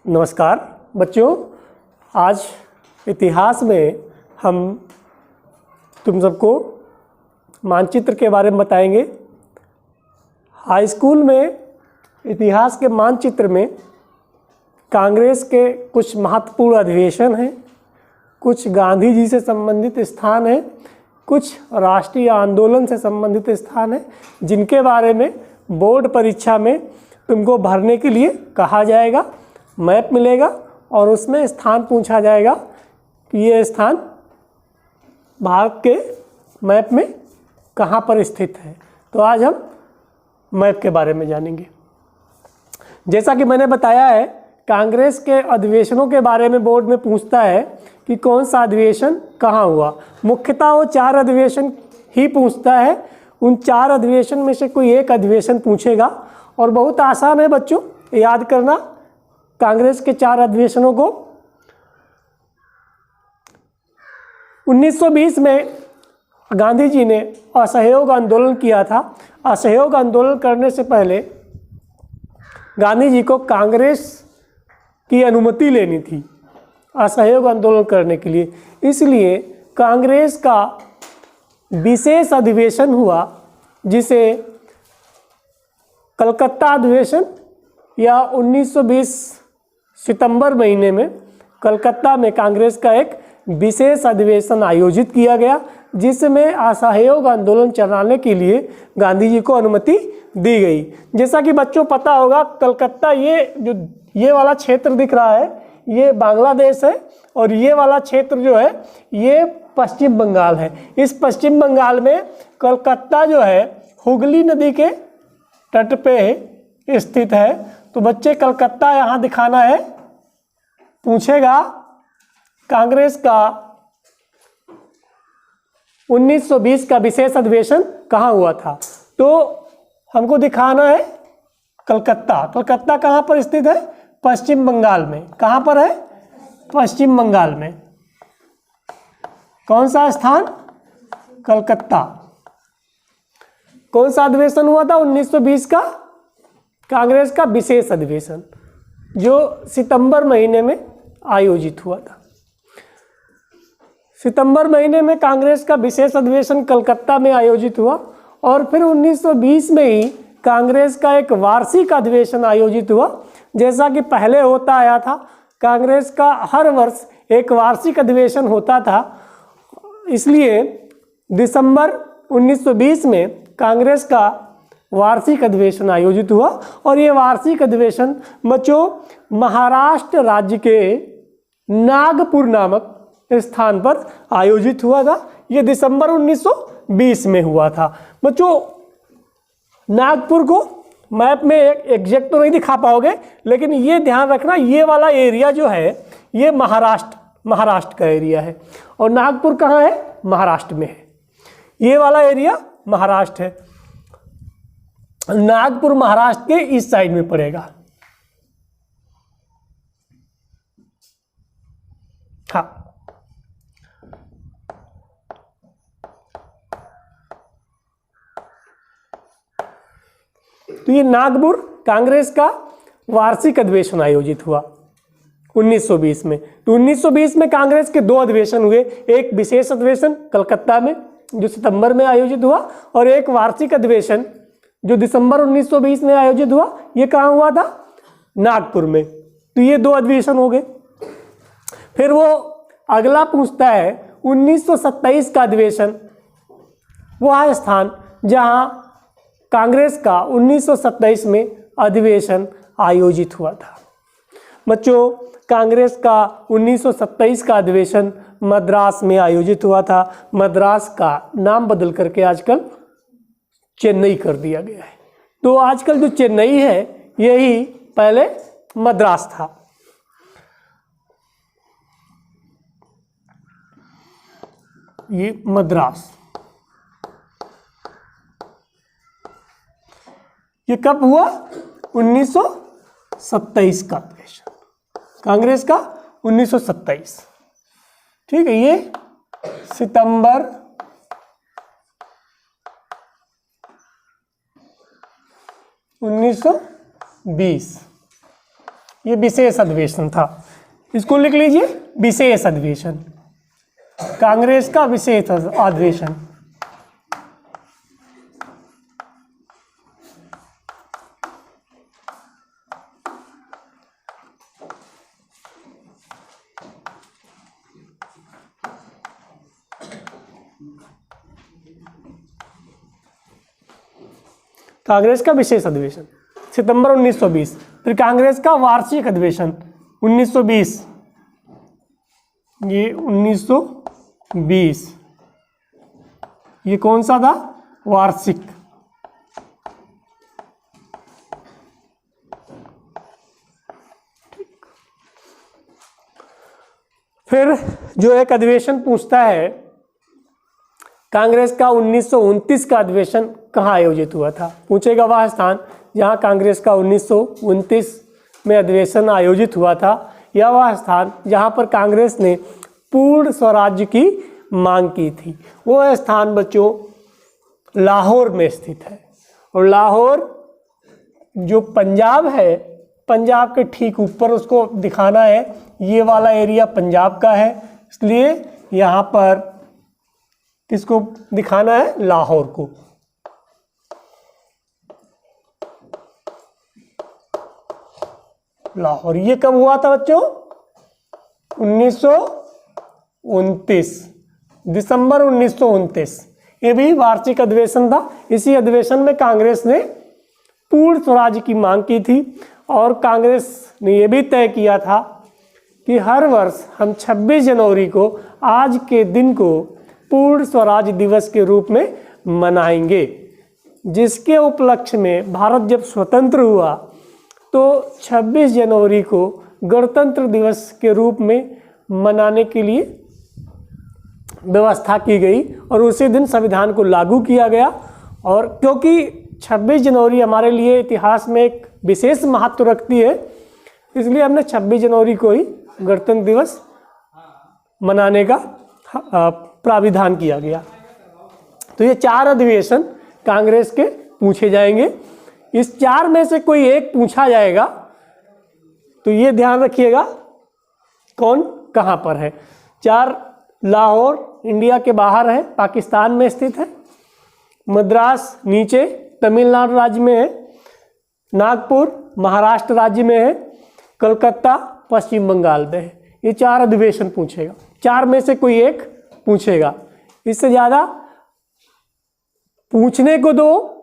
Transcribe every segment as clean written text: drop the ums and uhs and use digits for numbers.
नमस्कार बच्चों, आज इतिहास में हम तुम सबको मानचित्र के बारे में बताएंगे। हाई स्कूल में इतिहास के मानचित्र में कांग्रेस के कुछ महत्वपूर्ण अधिवेशन हैं, कुछ गांधी जी से संबंधित स्थान हैं, कुछ राष्ट्रीय आंदोलन से संबंधित स्थान हैं, जिनके बारे में बोर्ड परीक्षा में तुमको भरने के लिए कहा जाएगा। मैप मिलेगा और उसमें स्थान पूछा जाएगा कि ये स्थान भारत के मैप में कहाँ पर स्थित है। तो आज हम मैप के बारे में जानेंगे। जैसा कि मैंने बताया है, कांग्रेस के अधिवेशनों के बारे में बोर्ड में पूछता है कि कौन सा अधिवेशन कहाँ हुआ। मुख्यतः वो 4 अधिवेशन ही पूछता है। उन 4 अधिवेशन में से कोई एक अधिवेशन पूछेगा और बहुत आसान है बच्चों याद करना कांग्रेस के 4 अधिवेशनों को। 1920 में गांधी जी ने असहयोग आंदोलन किया था। असहयोग आंदोलन करने से पहले गांधी जी को कांग्रेस की अनुमति लेनी थी असहयोग आंदोलन करने के लिए, इसलिए कांग्रेस का विशेष अधिवेशन हुआ जिसे कलकत्ता अधिवेशन या 1920 सितंबर महीने में कलकत्ता में कांग्रेस का एक विशेष अधिवेशन आयोजित किया गया, जिसमें असहयोग आंदोलन चलाने के लिए गांधी जी को अनुमति दी गई। जैसा कि बच्चों पता होगा, कलकत्ता ये वाला क्षेत्र दिख रहा है, ये बांग्लादेश है और ये वाला क्षेत्र जो है ये पश्चिम बंगाल है। इस पश्चिम बंगाल में कलकत्ता जो है हुगली नदी के तट पे स्थित है। तो बच्चे कलकत्ता यहाँ दिखाना है। पूछेगा कांग्रेस का 1920 का विशेष अधिवेशन कहाँ हुआ था, तो हमको दिखाना है कलकत्ता। कलकत्ता कहाँ पर स्थित है? पश्चिम बंगाल में। कहाँ पर है? पश्चिम बंगाल में। कौन सा स्थान? कलकत्ता। कौन सा अधिवेशन हुआ था 1920 का? कांग्रेस का विशेष अधिवेशन जो सितंबर महीने में आयोजित हुआ था। सितंबर महीने में कांग्रेस का विशेष अधिवेशन कलकत्ता में आयोजित हुआ और फिर 1920 में ही कांग्रेस का एक वार्षिक अधिवेशन आयोजित हुआ। जैसा कि पहले होता आया था, कांग्रेस का हर वर्ष एक वार्षिक अधिवेशन होता था, इसलिए दिसंबर 1920 में कांग्रेस का वार्षिक अधिवेशन आयोजित हुआ और ये वार्षिक अधिवेशन बच्चों महाराष्ट्र राज्य के नागपुर नामक स्थान पर आयोजित हुआ था। ये दिसंबर 1920 में हुआ था। बच्चों नागपुर को मैप में एग्जैक्ट तो नहीं दिखा पाओगे, लेकिन ये ध्यान रखना ये वाला एरिया जो है ये महाराष्ट्र का एरिया है और नागपुर कहाँ है? महाराष्ट्र में है। ये वाला एरिया महाराष्ट्र है। नागपुर महाराष्ट्र के इस साइड में पड़ेगा। हाँ, तो ये नागपुर कांग्रेस का वार्षिक अधिवेशन आयोजित हुआ 1920 में। तो 1920 में कांग्रेस के 2 अधिवेशन हुए, एक विशेष अधिवेशन कलकत्ता में जो सितंबर में आयोजित हुआ और एक वार्षिक अधिवेशन जो दिसंबर 1920 में आयोजित हुआ। ये कहाँ हुआ था? नागपुर में। तो ये 2 अधिवेशन हो गए। फिर वो अगला पूछता है 1927 का अधिवेशन, वह स्थान जहाँ कांग्रेस का 1927 में अधिवेशन आयोजित हुआ था। बच्चों कांग्रेस का 1927 का अधिवेशन मद्रास में आयोजित हुआ था। मद्रास का नाम बदल करके आजकल चेन्नई कर दिया गया है। तो आजकल जो चेन्नई है यही पहले मद्रास था। ये मद्रास। ये कब हुआ? 1927 का अधिवेशन कांग्रेस का 1927। ठीक है, ये सितंबर 1920 ये विशेष अधिवेशन था, इसको लिख लीजिए विशेष अधिवेशन, कांग्रेस का विशेष अधिवेशन। कांग्रेस का विशेष अधिवेशन सितंबर 1920। फिर कांग्रेस का वार्षिक अधिवेशन 1920, ये 1920, ये कौन सा था? वार्षिक। फिर जो एक अधिवेशन पूछता है, कांग्रेस का 1929 का अधिवेशन कहाँ आयोजित हुआ था? पूछेगा वह स्थान जहाँ कांग्रेस का 1929 में अधिवेशन आयोजित हुआ था, या वह स्थान जहाँ पर कांग्रेस ने पूर्ण स्वराज्य की मांग की थी। वो स्थान बच्चों लाहौर में स्थित है, और लाहौर जो पंजाब है, पंजाब के ठीक ऊपर उसको दिखाना है, ये वाला एरिया पंजाब का है, इसलिए यहाँ पर किसको दिखाना है? लाहौर को। लाहौर, ये कब हुआ था बच्चों? 1929, दिसंबर 1929। ये भी वार्षिक अधिवेशन था। इसी अधिवेशन में कांग्रेस ने पूर्ण स्वराज्य की मांग की थी, और कांग्रेस ने यह भी तय किया था कि हर वर्ष हम 26 जनवरी को आज के दिन को पूर्ण स्वराज दिवस के रूप में मनाएंगे, जिसके उपलक्ष्य में भारत जब स्वतंत्र हुआ तो 26 जनवरी को गणतंत्र दिवस के रूप में मनाने के लिए व्यवस्था की गई, और उसी दिन संविधान को लागू किया गया। और क्योंकि 26 जनवरी हमारे लिए इतिहास में एक विशेष महत्व रखती है, इसलिए हमने 26 जनवरी को ही गणतंत्र दिवस मनाने का प्राविधान किया गया। तो ये 4 अधिवेशन कांग्रेस के पूछे जाएंगे। इस 4 में से कोई एक पूछा जाएगा, तो ये ध्यान रखिएगा कौन कहाँ पर है। 4, लाहौर इंडिया के बाहर है, पाकिस्तान में स्थित है। मद्रास नीचे तमिलनाडु राज्य में है। नागपुर महाराष्ट्र राज्य में है। कलकत्ता पश्चिम बंगाल में है। ये 4 अधिवेशन पूछेगा, 4 में से कोई एक पूछेगा। इससे ज़्यादा पूछने को दो,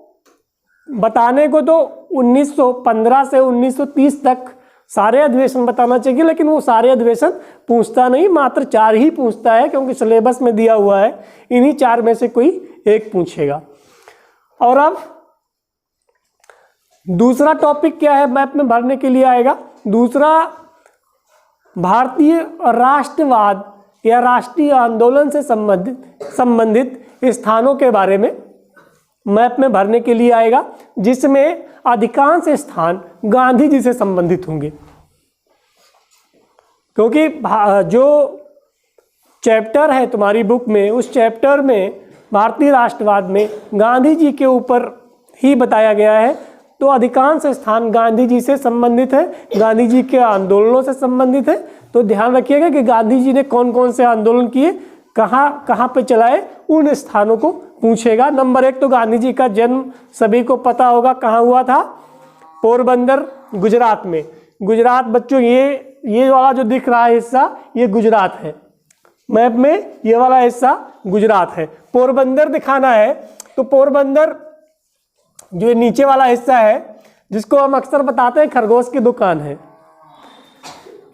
बताने को तो 1915 से 1930 तक सारे अधिवेशन बताना चाहिए, लेकिन वो सारे अधिवेशन पूछता नहीं, मात्र 4 ही पूछता है, क्योंकि सिलेबस में दिया हुआ है। इन्हीं 4 में से कोई एक पूछेगा। और अब दूसरा टॉपिक क्या है मैप में भरने के लिए आएगा? दूसरा, भारतीय राष्ट्रवाद या राष्ट्रीय आंदोलन से संबंधित स्थानों के बारे में मैप में भरने के लिए आएगा, जिसमें अधिकांश स्थान गांधी जी से संबंधित होंगे। क्योंकि जो चैप्टर है तुम्हारी बुक में, उस चैप्टर में भारतीय राष्ट्रवाद में गांधी जी के ऊपर ही बताया गया है, तो अधिकांश स्थान गांधी जी से संबंधित है, गांधी जी के आंदोलनों से संबंधित है। तो ध्यान रखिएगा कि गांधी जी ने कौन कौन से आंदोलन किए, कहाँ कहाँ पे चलाए, उन स्थानों को पूछेगा। नंबर 1 तो गांधी जी का जन्म सभी को पता होगा कहाँ हुआ था? पोरबंदर, गुजरात में। गुजरात बच्चों, ये वाला जो दिख रहा है हिस्सा, ये गुजरात है। मैप में ये वाला हिस्सा गुजरात है। पोरबंदर दिखाना है, तो पोरबंदर जो नीचे वाला हिस्सा है, जिसको हम अक्सर बताते हैं खरगोश की दुकान है,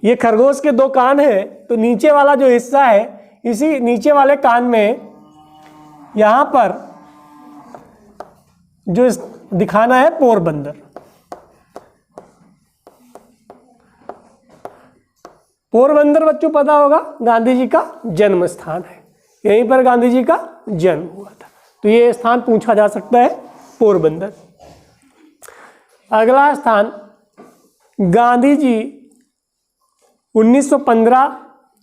ये खरगोश के 2 कान है। तो नीचे वाला जो हिस्सा है, इसी नीचे वाले कान में यहाँ पर जो दिखाना है पोरबंदर। पोरबंदर बच्चों पता होगा गांधी जी का जन्म स्थान है, यहीं पर गांधी जी का जन्म हुआ था। तो ये स्थान पूछा जा सकता है, पोरबंदर। अगला स्थान, गांधी जी 1915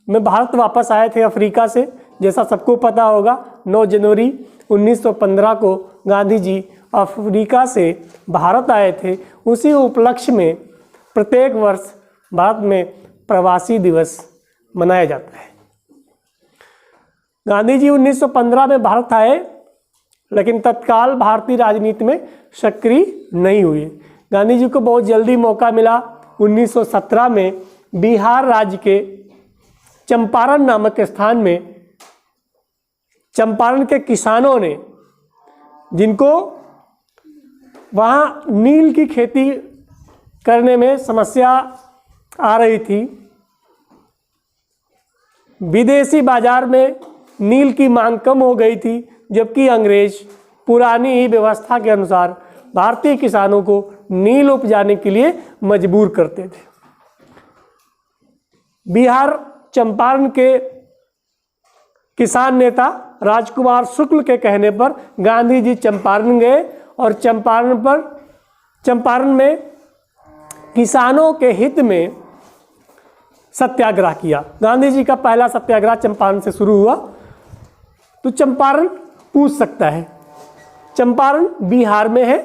में भारत वापस आए थे अफ्रीका से, जैसा सबको पता होगा। 9 जनवरी 1915 को गांधी जी अफ्रीका से भारत आए थे। उसी उपलक्ष्य में प्रत्येक वर्ष भारत में प्रवासी दिवस मनाया जाता है। गांधी जी 1915 में भारत आए, लेकिन तत्काल भारतीय राजनीति में सक्रिय नहीं हुए। गांधी जी को बहुत जल्दी मौका मिला। 1917 में बिहार राज्य के चंपारण नामक स्थान में चंपारण के किसानों ने, जिनको वहाँ नील की खेती करने में समस्या आ रही थी, विदेशी बाजार में नील की मांग कम हो गई थी, जबकि अंग्रेज पुरानी ही व्यवस्था के अनुसार भारतीय किसानों को नील उपजाने के लिए मजबूर करते थे। बिहार चंपारण के किसान नेता राजकुमार शुक्ल के कहने पर गांधी जी चंपारण गए और चंपारण में किसानों के हित में सत्याग्रह किया। गांधी जी का पहला सत्याग्रह चंपारण से शुरू हुआ। तो चंपारण पूछ सकता है, चंपारण बिहार में है।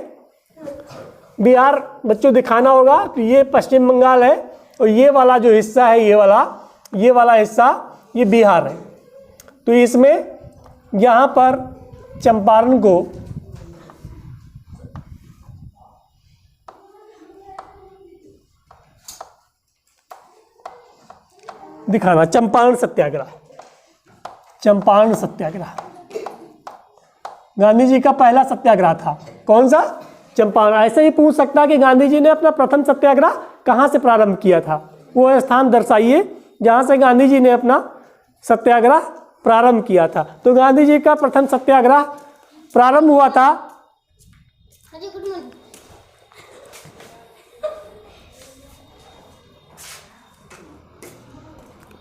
बिहार बच्चों दिखाना होगा, तो ये पश्चिम बंगाल है और ये वाला जो हिस्सा है, ये वाला हिस्सा ये बिहार है। तो इसमें यहाँ पर चंपारण को दिखाना, चंपारण सत्याग्रह। चंपारण सत्याग्रह गांधी जी का पहला सत्याग्रह था। कौन सा? चंपारण। ऐसे ही पूछ सकता कि गांधी जी ने अपना प्रथम सत्याग्रह कहाँ से प्रारंभ किया था, वो स्थान दर्शाइए जहाँ से गांधी जी ने अपना सत्याग्रह प्रारंभ किया था। तो गांधी जी का प्रथम सत्याग्रह प्रारंभ हुआ था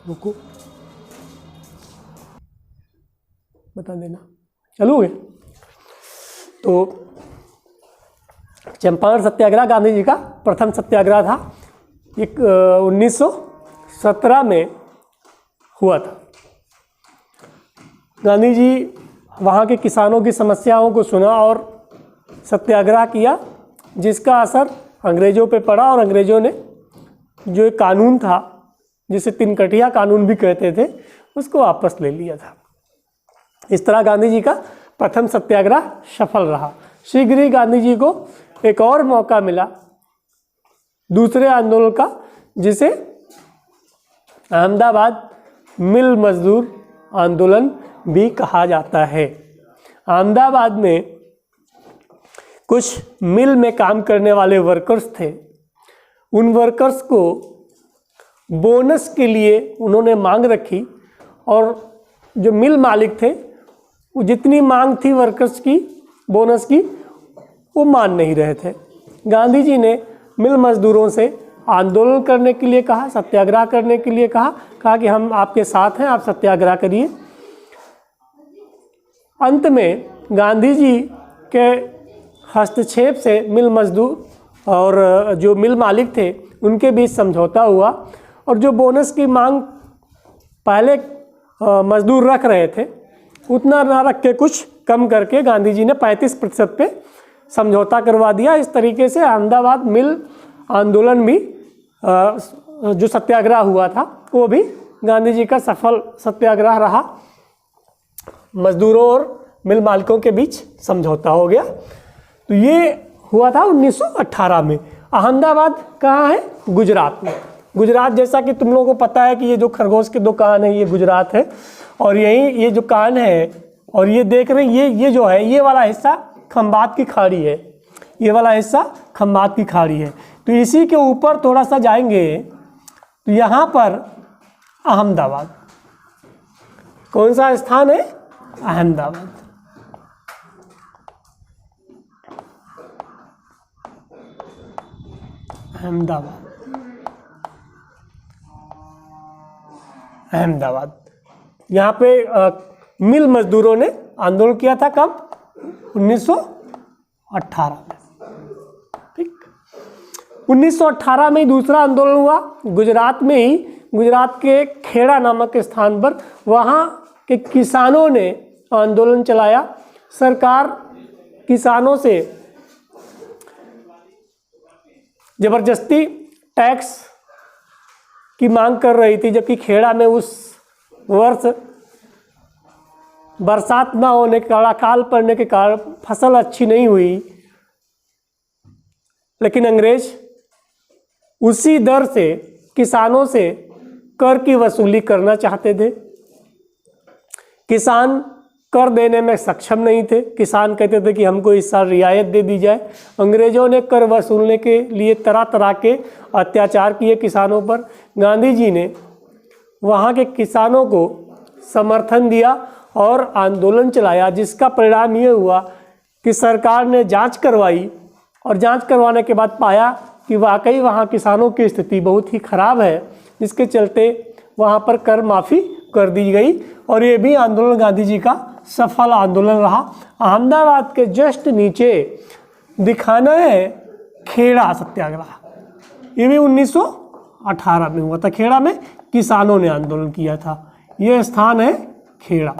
रुको बता देना, चलोगे? तो चंपारण सत्याग्रह गांधी जी का प्रथम सत्याग्रह था। एक 1917 में हुआ था। गांधी जी वहाँ के किसानों की समस्याओं को सुना और सत्याग्रह किया, जिसका असर अंग्रेज़ों पे पड़ा और अंग्रेज़ों ने जो एक कानून था, जिसे तिनकटिया कानून भी कहते थे, उसको वापस ले लिया था। इस तरह गांधी जी का प्रथम सत्याग्रह सफल रहा। शीघ्र ही गांधी जी को एक और मौका मिला दूसरे आंदोलन का, जिसे अहमदाबाद मिल मजदूर आंदोलन भी कहा जाता है। अहमदाबाद में कुछ मिल में काम करने वाले वर्कर्स थे। उन वर्कर्स को बोनस के लिए उन्होंने मांग रखी और जो मिल मालिक थे, वो जितनी मांग थी वर्कर्स की बोनस की, वो मान नहीं रहे थे। गांधी जी ने मिल मजदूरों से आंदोलन करने के लिए कहा, सत्याग्रह करने के लिए कहा कि हम आपके साथ हैं, आप सत्याग्रह करिए। अंत में गांधी जी के हस्तक्षेप से मिल मजदूर और जो मिल मालिक थे उनके बीच समझौता हुआ और जो बोनस की मांग पहले मजदूर रख रहे थे उतना ना रख के कुछ कम करके गांधी जी ने 35% पे समझौता करवा दिया। इस तरीके से अहमदाबाद मिल आंदोलन भी जो सत्याग्रह हुआ था वो भी गांधी जी का सफल सत्याग्रह रहा। मजदूरों और मिल मालिकों के बीच समझौता हो गया। तो ये हुआ था 1918 में। अहमदाबाद कहाँ है? गुजरात में। गुजरात, जैसा कि तुम लोगों को पता है कि ये जो खरगोश की दुकान है ये गुजरात है, और यही ये जो कान है और ये देख रहे हैं ये जो है, ये वाला हिस्सा खंबात की खाड़ी है। ये वाला हिस्सा खंबात की खाड़ी है। तो इसी के ऊपर थोड़ा सा जाएंगे तो यहाँ पर अहमदाबाद, कौन सा स्थान है? अहमदाबाद। अहमदाबाद यहाँ पे मिल मजदूरों ने आंदोलन किया था। कब? 1918 में। ठीक, 1918 में दूसरा आंदोलन हुआ गुजरात में ही। गुजरात के खेड़ा नामक स्थान पर वहाँ के किसानों ने आंदोलन चलाया। सरकार किसानों से ज़बरदस्ती टैक्स की मांग कर रही थी, जबकि खेड़ा में उस वर्ष बरसात ना होने के कारण, अकाल पड़ने के कारण फसल अच्छी नहीं हुई। लेकिन अंग्रेज उसी दर से किसानों से कर की वसूली करना चाहते थे। किसान कर देने में सक्षम नहीं थे। किसान कहते थे कि हमको इस साल रियायत दे दी जाए। अंग्रेजों ने कर वसूलने के लिए तरह तरह के अत्याचार किए किसानों पर। गांधी जी ने वहाँ के किसानों को समर्थन दिया और आंदोलन चलाया, जिसका परिणाम ये हुआ कि सरकार ने जांच करवाई और जांच करवाने के बाद पाया कि वाकई वहाँ किसानों की स्थिति बहुत ही खराब है, जिसके चलते वहाँ पर कर माफ़ी कर दी गई। और ये भी आंदोलन गांधी जी का सफल आंदोलन रहा। अहमदाबाद के जस्ट नीचे दिखाना है खेड़ा सत्याग्रह, ये भी 1918 में हुआ था। खेड़ा में किसानों ने आंदोलन किया था। ये स्थान है खेड़ा।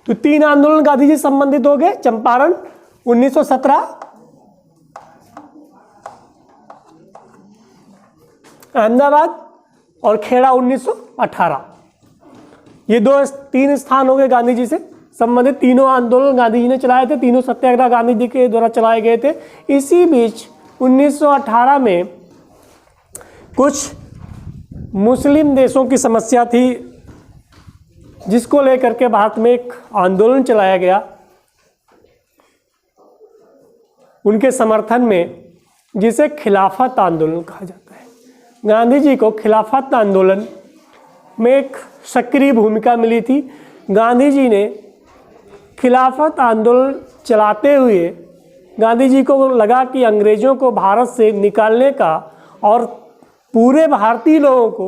तो 3 आंदोलन गांधी जी संबंधित हो गए। चंपारण 1917, अहमदाबाद और खेड़ा 1918। ये 3 स्थान हो गए गांधी जी से संबंधित। तीनों आंदोलन गांधी जी ने चलाए थे, तीनों सत्याग्रह गांधी जी के द्वारा चलाए गए थे। इसी बीच 1918 में कुछ मुस्लिम देशों की समस्या थी, जिसको लेकर के भारत में एक आंदोलन चलाया गया उनके समर्थन में, जिसे खिलाफत आंदोलन कहा जाता है। गांधी जी को खिलाफत आंदोलन में एक सक्रिय भूमिका मिली थी। गांधी जी ने खिलाफत आंदोलन चलाते हुए गांधी जी को लगा कि अंग्रेज़ों को भारत से निकालने का और पूरे भारतीय लोगों को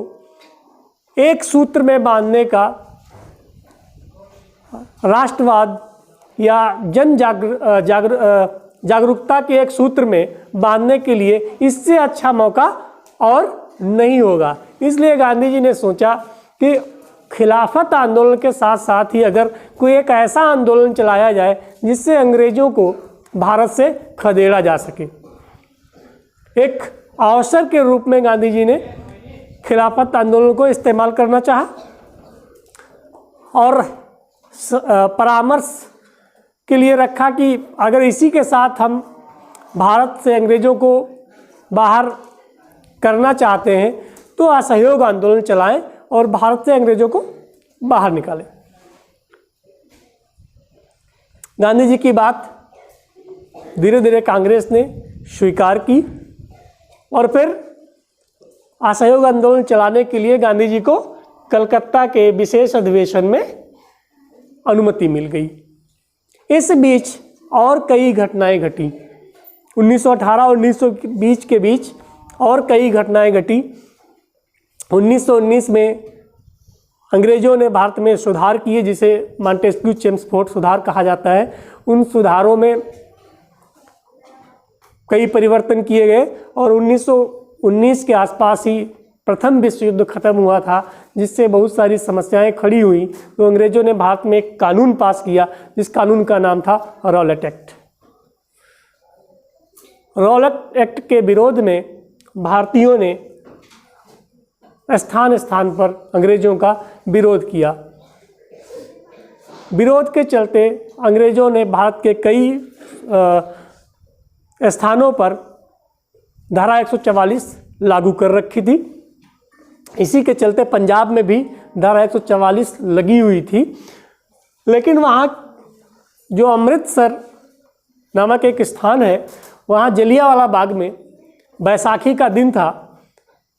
एक सूत्र में बांधने का, राष्ट्रवाद या जागरूकता के एक सूत्र में बांधने के लिए इससे अच्छा मौका और नहीं होगा। इसलिए गांधी जी ने सोचा कि खिलाफत आंदोलन के साथ साथ ही अगर कोई एक ऐसा आंदोलन चलाया जाए जिससे अंग्रेज़ों को भारत से खदेड़ा जा सके। एक अवसर के रूप में गांधी जी ने खिलाफत आंदोलन को इस्तेमाल करना चाहा और परामर्श के लिए रखा कि अगर इसी के साथ हम भारत से अंग्रेज़ों को बाहर करना चाहते हैं तो असहयोग आंदोलन चलाएं और भारत से अंग्रेज़ों को बाहर निकालें। गांधी जी की बात धीरे धीरे कांग्रेस ने स्वीकार की और फिर असहयोग आंदोलन चलाने के लिए गांधी जी को कलकत्ता के विशेष अधिवेशन में अनुमति मिल गई। इस बीच और कई घटनाएं घटी। 1918 और 1920 के बीच और कई घटनाएं घटी। 1919 में अंग्रेज़ों ने भारत में सुधार किए, जिसे मॉन्टेस्क्यू चेम्सफोर्ड सुधार कहा जाता है। उन सुधारों में कई परिवर्तन किए गए और 1919 के आसपास ही प्रथम विश्व युद्ध खत्म हुआ था, जिससे बहुत सारी समस्याएं खड़ी हुई। तो अंग्रेज़ों ने भारत में एक कानून पास किया, जिस कानून का नाम था रॉलेट एक्ट। रॉलेट एक्ट के विरोध में भारतीयों ने स्थान स्थान पर अंग्रेज़ों का विरोध किया। विरोध के चलते अंग्रेज़ों ने भारत के कई स्थानों पर धारा 144 लागू कर रखी थी। इसी के चलते पंजाब में भी धारा 144 लगी हुई थी। लेकिन वहाँ जो अमृतसर नामक एक स्थान है, वहाँ जलियांवाला बाग में बैसाखी का दिन था।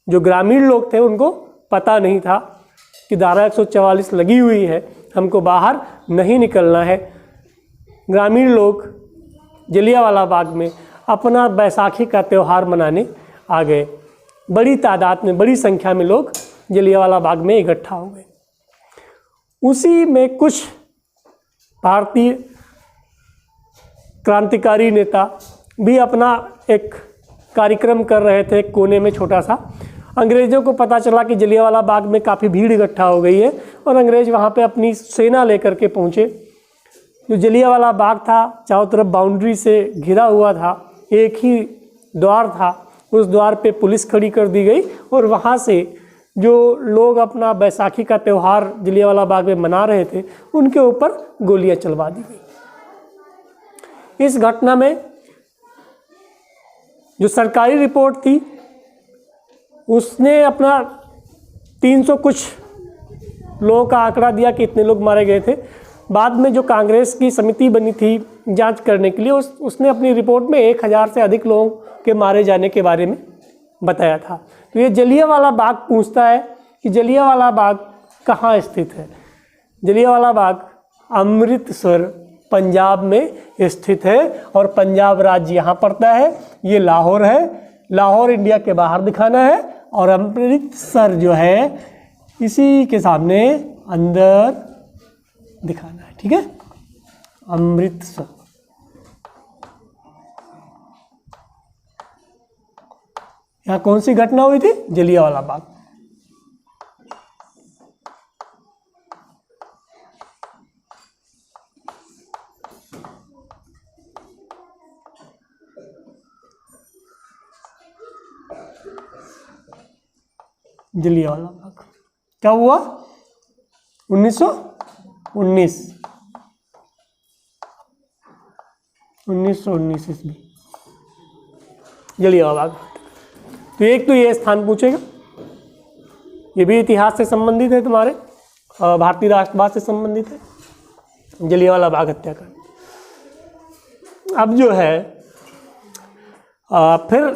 जो ग्रामीण लोग थे उनको पता नहीं था कि धारा 144 लगी हुई है, हमको बाहर नहीं निकलना है। ग्रामीण लोग जलियांवाला बाग में अपना बैसाखी का त्यौहार मनाने आ गए। बड़ी तादाद में, बड़ी संख्या में लोग जलियांवाला बाग में इकट्ठा हो गए। उसी में कुछ भारतीय क्रांतिकारी नेता भी अपना एक कार्यक्रम कर रहे थे, कोने में छोटा सा। अंग्रेज़ों को पता चला कि जलियांवाला बाग में काफ़ी भीड़ इकट्ठा हो गई है और अंग्रेज़ वहाँ पे अपनी सेना लेकर के पहुँचे। जो जलियांवाला बाग था चारों तरफ बाउंड्री से घिरा हुआ था, एक ही द्वार था, उस द्वार पे पुलिस खड़ी कर दी गई और वहाँ से जो लोग अपना बैसाखी का त्यौहार जलियांवाला बाग में मना रहे थे उनके ऊपर गोलियां चलवा दी गई। इस घटना में जो सरकारी रिपोर्ट थी उसने अपना 300 कुछ लोगों का आंकड़ा दिया कि इतने लोग मारे गए थे। बाद में जो कांग्रेस की समिति बनी थी जांच करने के लिए उसने अपनी रिपोर्ट में 1000 से अधिक लोगों के मारे जाने के बारे में बताया था। तो ये जलियांवाला बाग पूछता है कि जलियांवाला बाग कहाँ स्थित है। जलियांवाला बाग अमृतसर पंजाब में स्थित है और पंजाब राज्य यहाँ पड़ता है। ये लाहौर है, लाहौर इंडिया के बाहर दिखाना है और अमृतसर जो है इसी के सामने अंदर दिखाना है। ठीक है, अमृतसर। यहाँ कौन सी घटना हुई थी? जलियांवाला बाग। जलियांवाला बाग क्या हुआ? 1919 ईस्वी जलियांवाला बाग। तो एक तो ये स्थान पूछेगा, ये भी इतिहास से संबंधित है, तुम्हारे भारतीय राष्ट्रवाद से संबंधित है, जलियांवाला बाग हत्याकांड। अब जो है फिर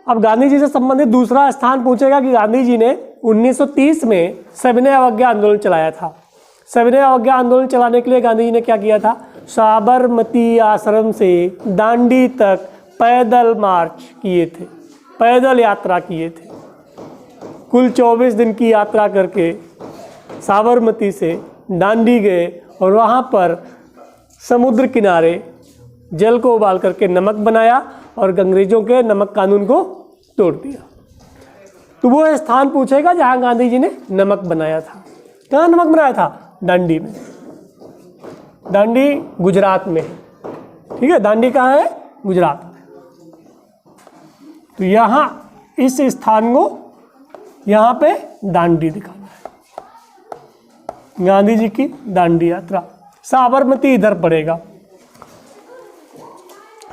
अब गांधी जी से संबंधित दूसरा स्थान पूछेगा कि गांधी जी ने 1930 में सविनय अवज्ञा आंदोलन चलाया था। सविनय अवज्ञा आंदोलन चलाने के लिए गांधी जी ने क्या किया था? साबरमती आश्रम से दांडी तक पैदल मार्च किए थे, पैदल यात्रा किए थे। कुल 24 दिन की यात्रा करके साबरमती से दांडी गए और वहाँ पर समुद्र किनारे जल को उबाल करके नमक बनाया और अंग्रेजों के नमक कानून को तोड़ दिया। तो वो स्थान पूछेगा जहाँ गांधी जी ने नमक बनाया था। कहाँ नमक बनाया था? दांडी में। दांडी गुजरात में है। ठीक है, दांडी कहाँ है? गुजरात में। तो यहाँ इस स्थान को यहाँ पे दांडी दिखाना है, गांधी जी की दांडी यात्रा। साबरमती इधर पड़ेगा,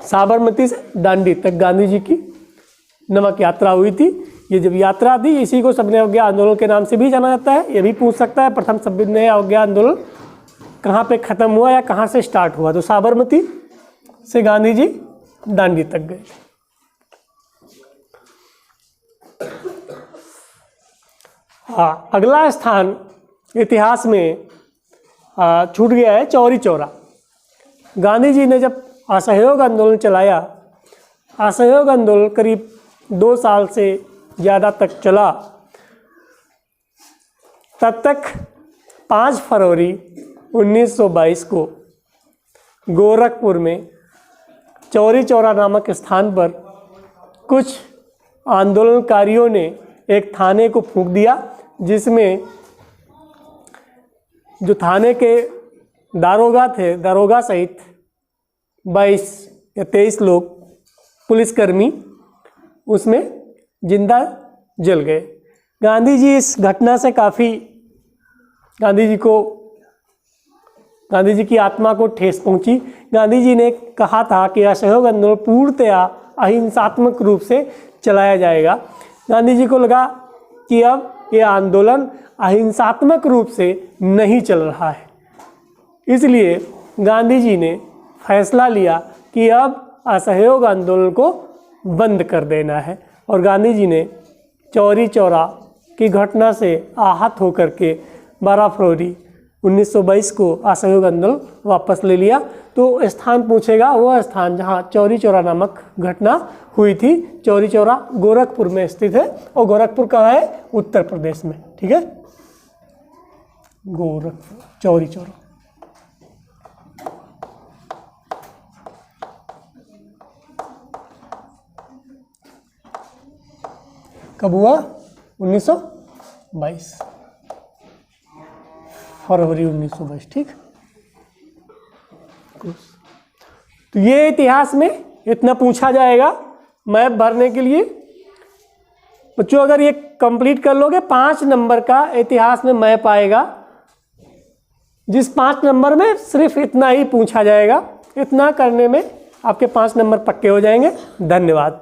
साबरमती से दांडी तक गांधी जी की नमक यात्रा हुई थी। ये जब यात्रा थी, इसी को सविनय अवज्ञा आंदोलन के नाम से भी जाना जाता है। ये भी पूछ सकता है प्रथम सविनय अवज्ञा आंदोलन कहाँ पे ख़त्म हुआ या कहाँ से स्टार्ट हुआ। तो साबरमती से गांधी जी दांडी तक गए। हाँ, अगला स्थान इतिहास में छूट गया है, चौरी चौरा। गांधी जी ने जब असहयोग आंदोलन चलाया, असहयोग आंदोलन करीब 2 साल से ज़्यादा तक चला, तब तक 5 फरवरी 1922 को गोरखपुर में चौरी चौरा नामक स्थान पर कुछ आंदोलनकारियों ने एक थाने को फूंक दिया, जिसमें जो थाने के दारोगा थे, दारोगा सहित 22 या 23 लोग पुलिसकर्मी उसमें जिंदा जल गए। गांधी जी इस घटना से काफ़ी गांधी जी की आत्मा को ठेस पहुंची। गांधी जी ने कहा था कि असहयोग आंदोलन पूर्णतया अहिंसात्मक रूप से चलाया जाएगा। गांधी जी को लगा कि अब यह आंदोलन अहिंसात्मक रूप से नहीं चल रहा है, इसलिए गांधी जी ने फैसला लिया कि अब असहयोग आंदोलन को बंद कर देना है। और गांधी जी ने चौरी चौरा की घटना से आहत होकर के 12 फरवरी 1922 को असहयोग आंदोलन वापस ले लिया। तो स्थान पूछेगा, वह स्थान जहाँ चौरी चौरा नामक घटना हुई थी। चौरी चौरा गोरखपुर में स्थित है और गोरखपुर कहाँ है? उत्तर प्रदेश में। ठीक है, गोरखपुर चौरी चौरा। कब हुआ? 1922। फरवरी 1922। ठीक, तो ये इतिहास में इतना पूछा जाएगा मैप भरने के लिए। बच्चों अगर ये कंप्लीट कर लोगे 5 नंबर का इतिहास में मैप आएगा, जिस 5 नंबर में सिर्फ इतना ही पूछा जाएगा। इतना करने में आपके 5 नंबर पक्के हो जाएंगे। धन्यवाद।